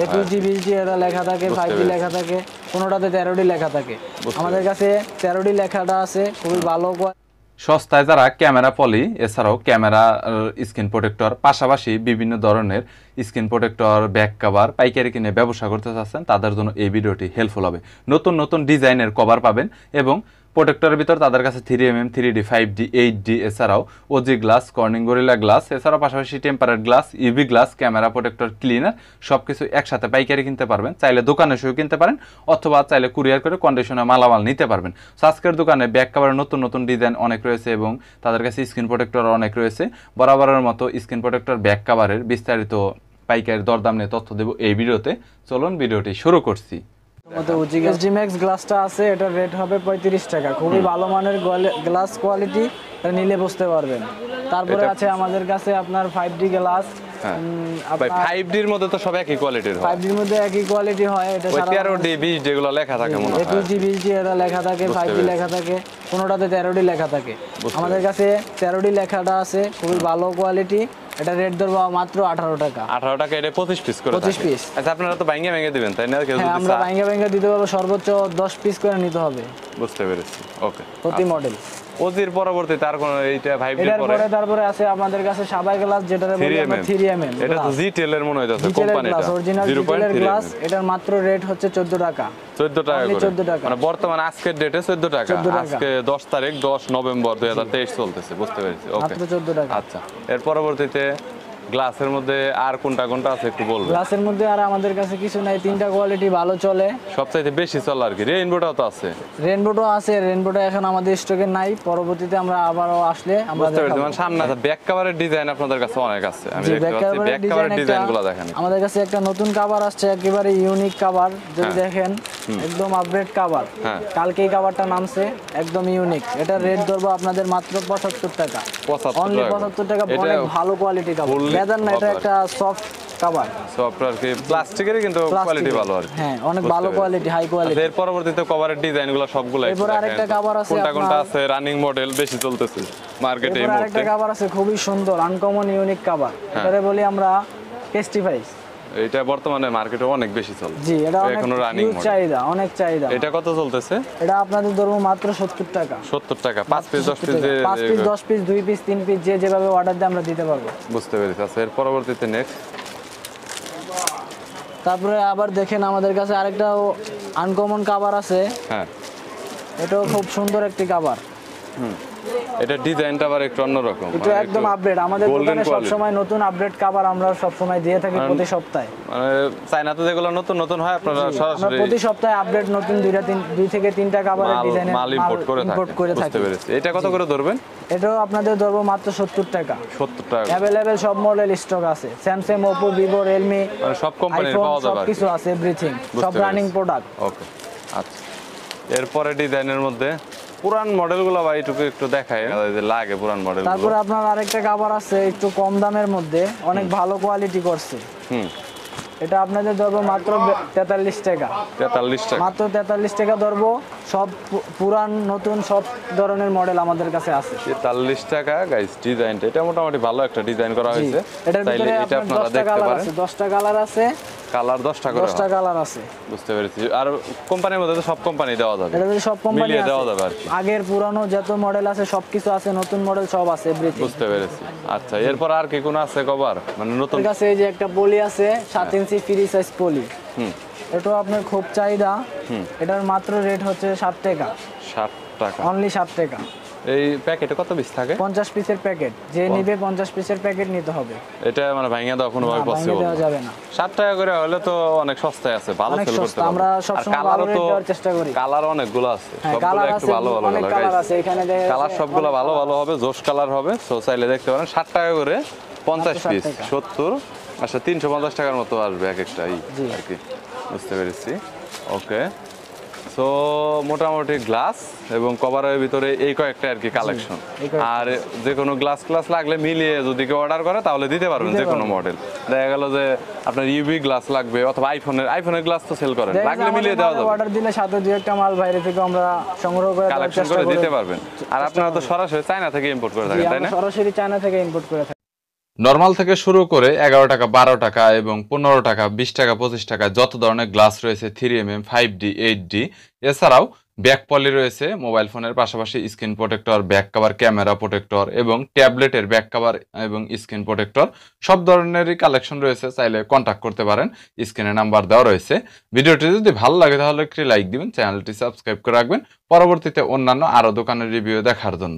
A2G 20G এটা লেখা থাকে, 5G লেখা থাকে, কোনোটাতে 13D লেখা থাকে। আমাদের কাছে 13D লেখাটা আছে, খুবই ভালো। সস্তায় যারা ক্যামেরা পলি এছাড়াও ক্যামেরা স্ক্রিন প্রোটেক্টর পাশাপাশি বিভিন্ন ধরনের স্ক্রিন প্রোটেক্টর ব্যাক কভার পাইকারি কিনে ব্যবসা করতে চাচ্ছেন তাদের জন্য এই ভিডিওটি হেল্পফুল হবে। নতুন নতুন ডিজাইনের কভার পাবেন এবং প্রোটেক্টরের ভিতর তাদের কাছে 3mm 3D 5D 8D এছাড়াও OG glass Corning Gorilla glass এছাড়াও পাশাপাশি tempered glass UV glass camera protector cleaner সবকিছু একসাথে পাইকারি কিনতে পারবেন। চাইলে দোকানে এসেও কিনতে পারেন অথবা চাইলে কুরিয়ার করে কন্ডিশনে মালামাল নিতে পারবেন। আজকের দোকানে ব্যাক কভারের নতুন নতুন ডিজাইন অনেক রয়েছে এবং তাদের কাছে স্ক্রিন প্রোটেক্টর অনেক রয়েছে। বরাবরের মতো স্ক্রিন প্রোটেক্টর ব্যাক কভারের বিস্তারিত পাইকারি দরদাম নিয়ে তথ্য দেব এই ভিডিওতে। চলুন ভিডিওটি শুরু করছি। OG Max গ্লাসটা আছে, এটা রেট হবে 35 টাকা। খুবই ভালো মানের গ্লাস কোয়ালিটি, এটা নিলে বুঝতে পারবেন। তারপরে আছে আমাদের কাছে আপনার 5D গ্লাস। ভাই 5D এর মধ্যে তো সব একই কোয়ালিটির হয়। 5D এর মধ্যে একই কোয়ালিটি হয়। এটা 13D 20 যেগুলো লেখা থাকে মনে হয়। A2G 20G এটা লেখা থাকে, 5D লেখা থাকে, কোনোটাতে 13D লেখা থাকে। আমাদের কাছে 13D লেখাটা আছে, খুবই ভালো কোয়ালিটি। এটা রেট ধরবো মাত্র 18 টাকা। 18 টাকা এটা 25 পিস করে 25 পিস। আচ্ছা আপনারা তো ভাঙা ভাঙা দিবেন তাই না? কেউ যদি আমরা ভাঙা দিতে পারবো, সর্বোচ্চ 10 পিস করে নিতে হবে। বুঝতে পেরেছি। ওকে। প্রতি মডেল। ওজির পরবর্তীতে আর কোন এইটা 5D পরে তারপরে আছে আমাদের কাছে সাবাই গ্লাস, যেটারে বলি আমরা 3mm। এটা তো জিটেল এর মনে হইতাছে কোম্পানিটা। অরিজিনাল জিটেল গ্লাস। এটার মাত্র রেট হচ্ছে 14 টাকা। 14 টাকা করে। 14 টাকা। মানে বর্তমানে আজকের ডেটে 14 টাকা। আজকে 10 তারিখ 10 নভেম্বর 2023 চলতেছে। বুঝতে পেরেছি। ওকে। মাত্র 14 টাকা। আচ্ছা। এর পরবর্তীতে গ্লাসের মধ্যে আর কোনটা কোনটা আছে একটু বলবেন? গ্লাসের মধ্যে আর আমাদের কাছে কিছু নাই, তিনটা কোয়ালিটি ভালো চলে। সবচাইতে বেশি চলে আর কি রেইনবোটাও তো আছে। রেইনবোটাও আছে, রেইনবোটা এখন আমাদের স্টকে নাই, পরবর্তীতে আমরা আবারও আসলে আমরা দেখাবো। মানে সামনে আছে ব্যাক কভারের ডিজাইন আপনাদের কাছে অনেক আছে। আমি দেখতে পাচ্ছি ব্যাক কভারের ডিজাইনগুলো দেখেন। আমাদের কাছে একটা নতুন কভার আসছে, একেবারে ইউনিক কভার। যদি দেখেন একদম আপডেট কভার, কালকেই কভারটা নামছে, একদম ইউনিক। এটা রেট ধরবো আপনাদের মাত্র 75 টাকা। অনলি 75 টাকা। অনেক ভালো কোয়ালিটি কভার, লেদার না, এটা একটা সফট কভার। সফট আর কি প্লাস্টিকের, কিন্তু কোয়ালিটি ভালো আর কি। হ্যাঁ, অনেক ভালো কোয়ালিটি, হাই কোয়ালিটি। এর পরবর্তীতে কভারের ডিজাইনগুলো সবগুলো আছে। এরপর আরেকটা কভার আছে, কোনটা কোনটা আছে রানিং মডেল বেশি চলতেছে মার্কেটে এই মুহূর্তে। আরেকটা কভার আছে খুবই সুন্দর, আনকমন ইউনিক কভার। এটারে বলি আমরা টেস্টিফাই। এটা বর্তমানে মার্কেটে অনেক বেশি চলে। জি, এটা এখনো রানিং মডেল, চাহিদা, অনেক চাহিদা। এটা কত চলতেছে? এটা আপনাদের ধরবো মাত্র 70 টাকা। 70 টাকা। 5 piece 10 piece 5 piece 10 piece 2 piece 3 piece যে যেভাবে অর্ডার দিয়ে আমরা দিতে পারবো। বুঝতে পেরেছি। আচ্ছা, এর পরবর্তীতে নেক্সট। তারপরে আবার দেখেন আমাদের কাছে আরেকটা আনকমন কভার আছে। হ্যাঁ, এটাও খুব সুন্দর একটি কভার। এটা ডিজাইনটা আবার একটু অন্যরকম, এটা একদম আপডেট। আমাদের দোকানে সব সময় নতুন আপডেট কভার আমরা সব সময় দিয়ে থাকি প্রতি সপ্তাহে। মানে চায়নাতে যেগুলো নতুন নতুন হয় আপনারা সরাসরি প্রতি সপ্তাহে আপডেট নতুন 2 থেকে 3টা কভারের ডিজাইনের মাল ইম্পোর্ট করে থাকি। বুঝতে পেরেছি। এটা কত করে ধরবেন? এটাও আপনাদের ধরবো মাত্র 70 টাকা। 70 টাকা। अवेलेबल সব মডেল স্টক আছে, স্যামসাং, ওপো, ভিভো, রিয়েলমি, মানে সব কোম্পানির পাওয়া যাবে, সব কিছু আছে, এভরিথিং, সব রানিং প্রোডাক্ট। ওকে। আচ্ছা, এরপরে ডিজাইনের মধ্যে পুরান মডেলগুলো ভাই একটু দেখায় যে লাগে পুরান মডেলগুলো। তারপরে আপনার আরেকটা কভার আছে একটু কম দামের মধ্যে, অনেক ভালো কোয়ালিটি করছে। এটা আপনাদের ধরবো মাত্র 43 টাকা। 43 টাকা। মাত্র 43 টাকা ধরবো। সব পুরান নতুন সব ধরনের মডেল আমাদের কাছে আছে। 43 টাকা গাইস। ডিজাইনটা এটা মোটামুটি ভালো একটা ডিজাইন করা হয়েছে। চাইলে এটা আপনারা দেখতে পারেন। 10টা কালার আছে। কালার 10টা করে। 10টা কালার আছে। বুঝতে পেরেছি। আর কোম্পানির মধ্যে তো সব কোম্পানি দেওয়া যাবে। এটাতে সব কোম্পানি আছে, দেওয়া যাবে আর কি। আগের পুরানো যত মডেল আছে সবকিছু আছে, নতুন মডেল সব আছে, এভরিথিং। বুঝতে পেরেছি। আচ্ছা, এরপর আর কি কোন আছে কভার? মানে নতুন কাছে এই যে একটা পলি আছে, 7 ইঞ্চি ফ্রি সাইজ পলি। এটাও আপনার খুব চাহিদা। এটার মাত্র রেট হচ্ছে 60 টাকা। 60 টাকা। অনলি 60 টাকা। এই প্যাকেটে কত পিস থাকে? 50 পিসের প্যাকেট। যে নিবে 50 পিসের প্যাকেট নিতে হবে। এটা মানে ভাঙিয়ে দেওয়া কোনোভাবে পসিবল দেওয়া যাবে না। 60 টাকা করে হলে তো অনেক সস্তায় আছে, ভালো সেল করতে পারবে। আমরা সব সময় ভালো রেট দেওয়ার চেষ্টা করি। কালার অনেকগুলো আছে, সবগুলো একটু ভালো ভালো কালার আছে এখানে। কালার সবগুলো ভালো ভালো হবে, জোশ কালার হবে। সো চাইলে দেখতে পারেন। 60 টাকা করে 50 পিস, 70, আচ্ছা 350 টাকার মতো আসবে এক একটা আর কি। বুঝতে পেরেছি। ওকে। সো মোটামুটি গ্লাস এবং কভারের ভিতরে এই কয়েকটা আর কি কালেকশন। আর যে কোনো গ্লাস লাগলে মিলিয়ে যদি কেউ অর্ডার করে তাহলে দিতে পারবেন যে কোনো মডেল। দেখা গেল যে আপনার ইউভি গ্লাস লাগবে অথবা আইফোনের গ্লাস তো সেল করেন, লাগলে মিলিয়ে দেওয়া যাবে। অর্ডার দিলে সাথে দুই একটা মাল বাইরে থেকে আমরা সংগ্রহ করে কালেকশন করে দিতে পারবেন। আর আপনারা তো সরাসরি চায়না থেকে ইম্পোর্ট করে থাকেন তাই না? সরাসরি চায়না থেকে ইম্পোর্ট করে থাকি। নরমাল থেকে শুরু করে 11 টাকা, 12 টাকা এবং 15 টাকা, 20 টাকা, 25 টাকা যত ধরনের গ্লাস রয়েছে 3mm, 5D, 8D, এছাড়াও ব্যাক পলি রয়েছে মোবাইল ফোনের পাশাপাশি screen protector, back cover, camera protector এবং ট্যাবলেটের ব্যাক কভার এবং স্ক্রিন প্রোটেক্টর সব ধরনেরই কালেকশন রয়েছে। চাইলে কন্ট্যাক্ট করতে পারেন, স্ক্রিনে নাম্বার দেওয়া রয়েছে। ভিডিওটি যদি ভালো লাগে তাহলে একটি লাইক দিবেন, চ্যানেলটি সাবস্ক্রাইব করে রাখবেন পরবর্তীতে অন্যান্য আরও দোকানের রিভিউ দেখার জন্য।